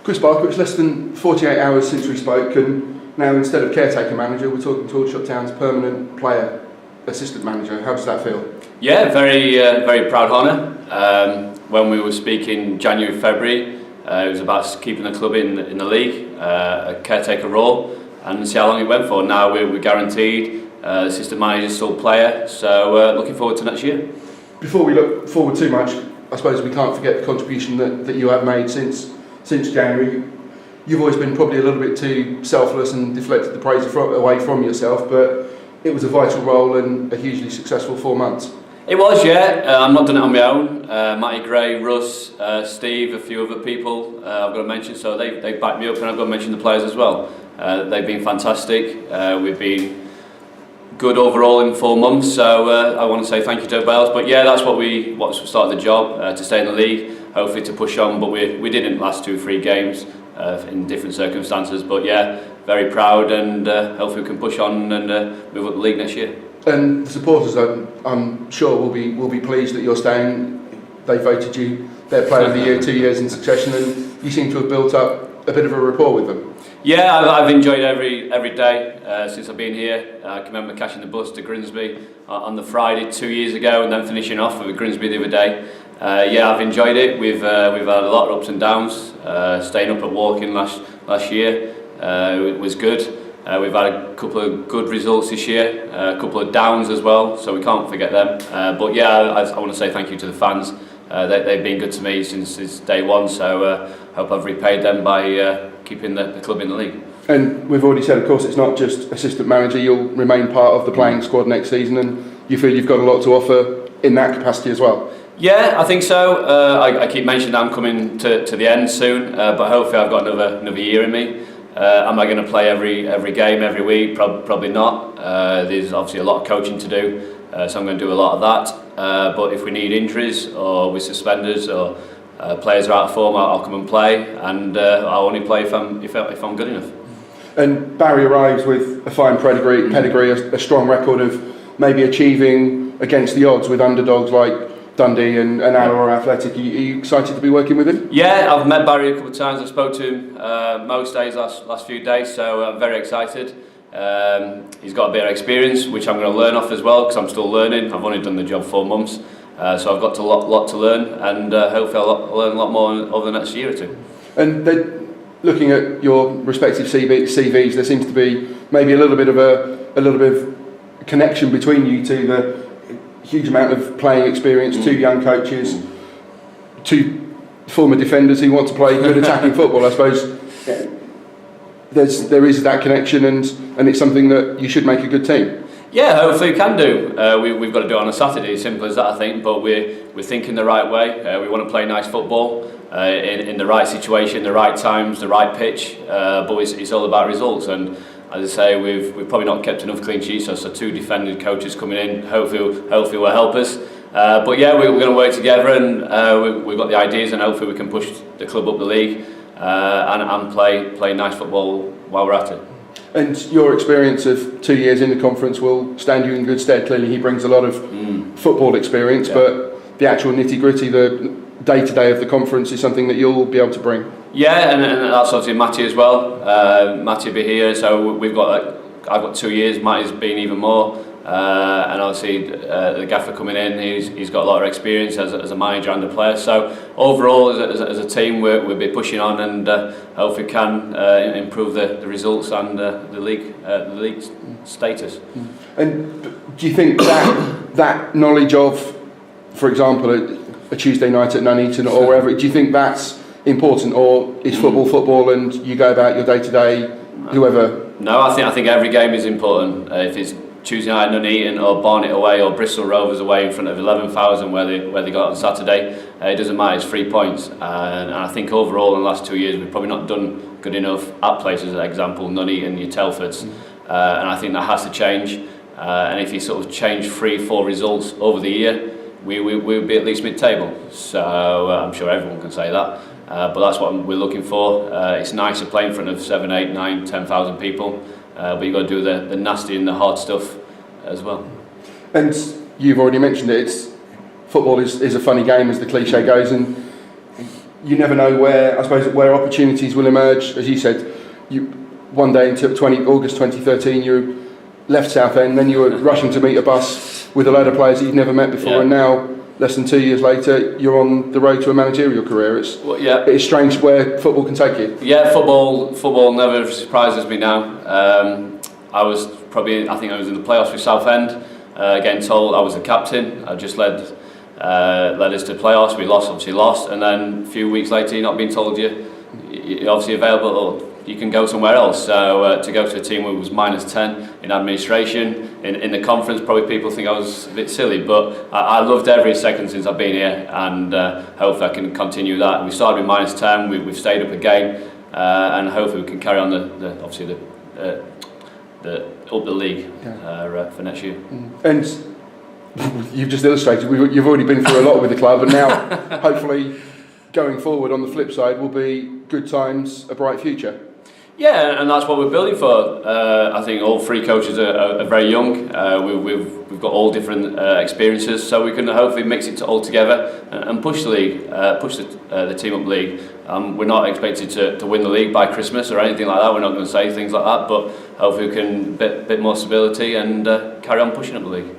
Chris Barker, it's less than 48 hours since we spoke, and now instead of caretaker manager, we're talking to Aldershot Town's permanent player assistant manager. How does that feel? Yeah, very proud honour. When we were speaking January, February, it was about keeping the club in the league, a caretaker role, and see how long it went for. Now we're guaranteed. The assistant manager is still player, so looking forward to next year. Before we look forward too much, I suppose we can't forget the contribution that you have made since January. You've always been probably a little bit too selfless and deflected the praise away from yourself, but it was a vital role and a hugely successful 4 months. It was, yeah. I'm not doing it on my own. Matty Gray, Russ, Steve, a few other people I've got to mention, so they backed me up, and I've got to mention the players as well. They've been fantastic. We've been good overall in 4 months, so I want to say thank you to everybody else. But yeah, that's what we started the job, to stay in the league, hopefully to push on, but we didn't last 2-3 games in different circumstances. But yeah, very proud, and hopefully we can push on and move up the league next year. And the supporters, I'm sure, will be pleased that you're staying. They voted you their player of the year 2 years in succession, and you seem to have built up a bit of a rapport with them. Yeah, I've enjoyed every day since I've been here. I can remember catching the bus to Grimsby on the Friday 2 years ago, and then finishing off with Grimsby the other day. Yeah, I've enjoyed it. We've had a lot of ups and downs. Staying up at Walking last year, it was good. We've had a couple of good results this year, a couple of downs as well, so we can't forget them. But yeah, I want to say thank you to the fans. They've been good to me since day one, so hope I've repaid them by keeping the club in the league. And we've already said, of course, it's not just assistant manager. You'll remain part of the playing squad next season, and you feel you've got a lot to offer in that capacity as well. Yeah, I think so. I keep mentioning I'm coming to the end soon, but hopefully I've got another year in me. Am I going to play every game every week? Probably not. There's obviously a lot of coaching to do, so I'm going to do a lot of that. But if we need injuries or with suspenders or players are out of form, I'll come and play, and I'll only play if I'm good enough. And Barry arrives with a fine pedigree, a strong record of maybe achieving against the odds with underdogs like Dundee and Alloa Athletic. Are you excited to be working with him? Yeah, I've met Barry a couple of times. I spoke to him most days last few days, so I'm very excited. He's got a bit of experience, which I'm going to learn off as well, because I'm still learning. I've only done the job 4 months, so I've got a lot to learn, and hopefully I'll learn a lot more over the next year or two. And looking at your respective CVs, there seems to be maybe a little bit of connection between you two. The huge amount of playing experience, 2 young coaches, 2 former defenders who want to play good attacking football. I suppose there is that connection, and it's something that you should make a good team. Yeah, hopefully we can do. We've got to do it on a Saturday, simple as that, I think. But we're thinking the right way. We want to play nice football in the right situation, the right times, the right pitch. But it's all about results. And as I say, we've probably not kept enough clean sheets. So 2 defending coaches coming in, hopefully will help us. But yeah, we're going to work together, and we've got the ideas, and hopefully we can push the club up the league and play nice football while we're at it. And your experience of 2 years in the conference will stand you in good stead. Clearly he brings a lot of football experience, yeah. But the actual nitty-gritty, the day-to-day of the conference is something that you'll be able to bring. Yeah, and that's obviously Matty as well. Matty will be here, so I've got 2 years, Matty's been even more. And obviously the gaffer coming in, he's got a lot of experience as a manager and a player. So overall, as a team, we'll be pushing on, and hopefully can improve the results and the league status. And do you think that knowledge of, for example, a Tuesday night at Nuneaton or wherever, do you think that's important, or is football and you go about your day-to-day, whoever? No, I think every game is important. If it's Tuesday night Nuneaton or Barnet away or Bristol Rovers away in front of 11,000 where they got on Saturday, it doesn't matter, it's 3 points. And I think overall in the last 2 years we've probably not done good enough at places, for example Nuneaton, your Telfords, and I think that has to change. And if you sort of change 3-4 results over the year, we'll be at least mid-table. So I'm sure everyone can say that. But that's what we're looking for. It's nice to play in front of 7, 8, 9, 10,000 people. But you've got to do the nasty and the hard stuff as well. And you've already mentioned it, football is a funny game, as the cliche goes, and you never know where, I suppose, where opportunities will emerge. As you said, one day into August 2013, you left Southend, then you were rushing to meet a bus with a load of players that you'd never met before, and now, less than 2 years later, you're on the road to a managerial career. It's strange where football can take you. Yeah, football never surprises me now. I think I was in the playoffs with Southend, getting told I was the captain. I just led us to playoffs. We obviously lost, and then a few weeks later, you're not being told you're obviously available, or you can go somewhere else. So to go to a team who was -10 in administration, in the conference, probably people think I was a bit silly, but I loved every second since I've been here, and hopefully I can continue that. We started with -10, we've stayed up again, and hopefully we can carry on the up the league for next year. And you've just illustrated, you've already been through a lot with the club, and now hopefully going forward on the flip side will be good times, a bright future. Yeah, and that's what we're building for. I think all three coaches are very young. We've got all different experiences, so we can hopefully mix it all together and push the league, push the team up league. We're not expected to win the league by Christmas or anything like that. We're not going to say things like that, but hopefully we can bit more stability and carry on pushing up the league.